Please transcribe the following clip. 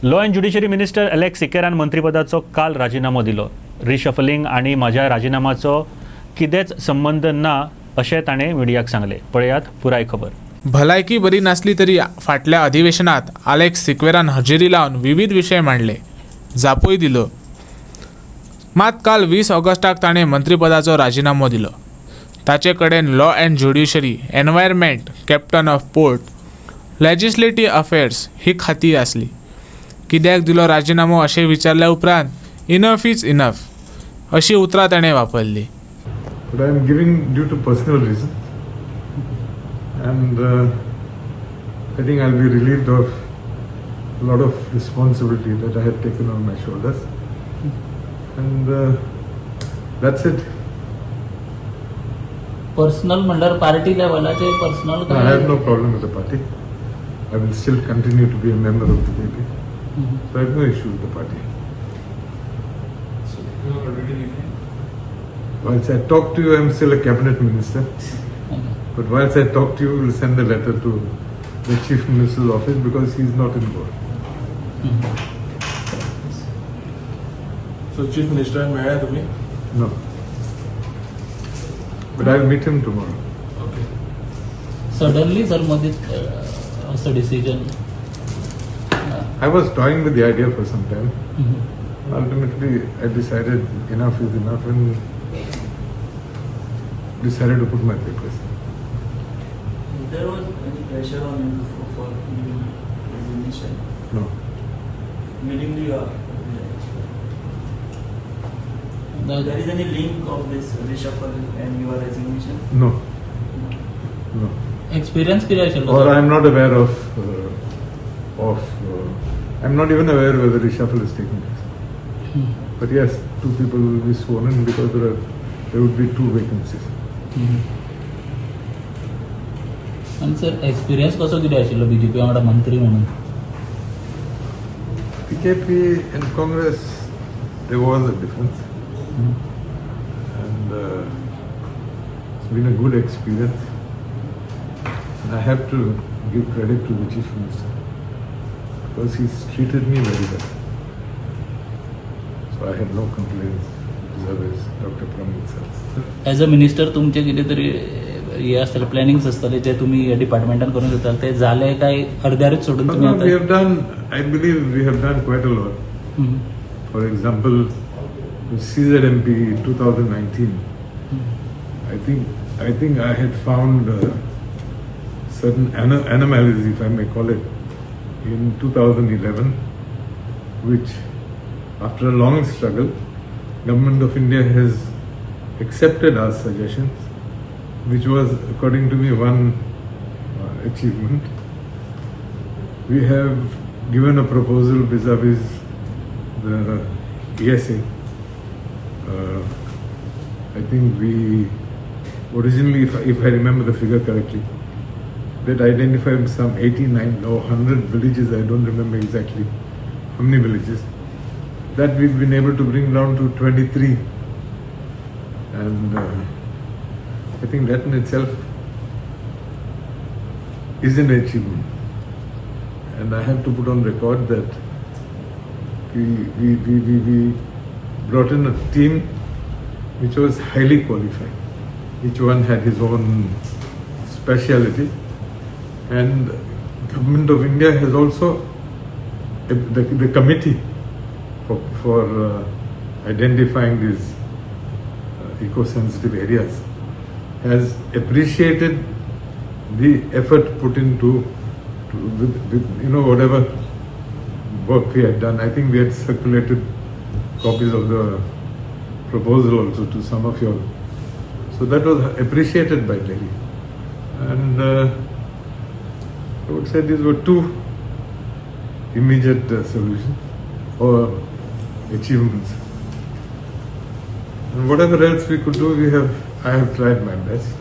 Law and judiciary minister Alex सिकेरान मंत्रिपदाचो काल राजिनामो दिलो. रिशफलिंग आनी म्हज्या राजिनाम्याचो कितेंच संबंध ना अशें ताणें मिडियाक सांगलें. पळयात पुराय खबर. भलायकी बरी नासली तरी फाटल्या अधिवेशनात अलेक्स सिक्वेरान हजेरी लावन विविध विशय मांडले, जापूय दिलो. मात काल 20 ऑगस्टाक ताणें मंत्रिपदाचो राजिनामो दिलो. ताचे कडेन law and judiciary, environment, captain of port, legislative affairs ही खातीं आसली. कित्याक दिलो राजिनामो अशें विचारल्या उपरांत इनफ इज इनफ अशी उतरां ताणें वापरली. But I am giving due to personal reason, and I think I'll be relieved of a lot of responsibility that I have taken on my shoulders, and that's it. Personal म्हणल्यार party लेवलाचे personal No, I have no problem with the party. I will still continue to be a member of the DP, so I have no issue with the party. Whilst I talk to you, I am still a cabinet minister. But whilst I talk to you, we will send a letter to the Chief Minister's office because he is not involved. So Chief Minister मेळ्या तुम्ही? No. But I will meet him tomorrow. Okay. Suddenly sir मध्येच असं decision. I was toying with the idea for some time. Ultimately, I decided enough is enough and decided to put my papers in. There was any pressure on you for resignation? No. Willingly or there is any link of this reshuffle and your resignation? No. No. Experience कितें आशिल्लो? Or I am not aware of. I am not even aware whether reshuffle is taking place. But yes, 2 people will be sworn in because there would be 2 vacancies. आणि sir experience कसो कितें आशिल्लो BJP वांगडा मंत्री म्हणून? BJP and Congress, there was a difference. And it's been a good experience. And I have to give credit to the Chief Minister because he's treated me very well. So I have no complaints with Dr. Pramod sir. As a minister तुमचे कितें तरी हे आसतले plannings आसतले जे तुम्ही डिपार्टमेंटान करूंक सोदताले ते झाले काय अर्द्यारूच सोडून तुम्ही We have आता? done, I believe we have done quite a lot. For example, the CZMP 2019, I think I had found certain anomalies, if I may call it, in 2011, which after a long struggle, Government of India has accepted our suggestions, which was, according to me, one achievement. We have given a proposal vis-a-vis the ESA. I think we originally, if I remember the figure correctly, that identified some 89 or 100 villages, I don't remember exactly how many villages, that we've been able to bring down to 23. And I think that in itself is an achievement. And I have to put on record that we brought in a team which was highly qualified. Each one had his own speciality. And Government of India has also, the committee for identifying these eco-sensitive areas has appreciated the effort put into with whatever work we had done. I think we had circulated copies of the proposal also to some of you all. So that was appreciated by Delhi. And I would say these were 2 immediate solutions or achievements. And whatever else we could do, I have tried my best.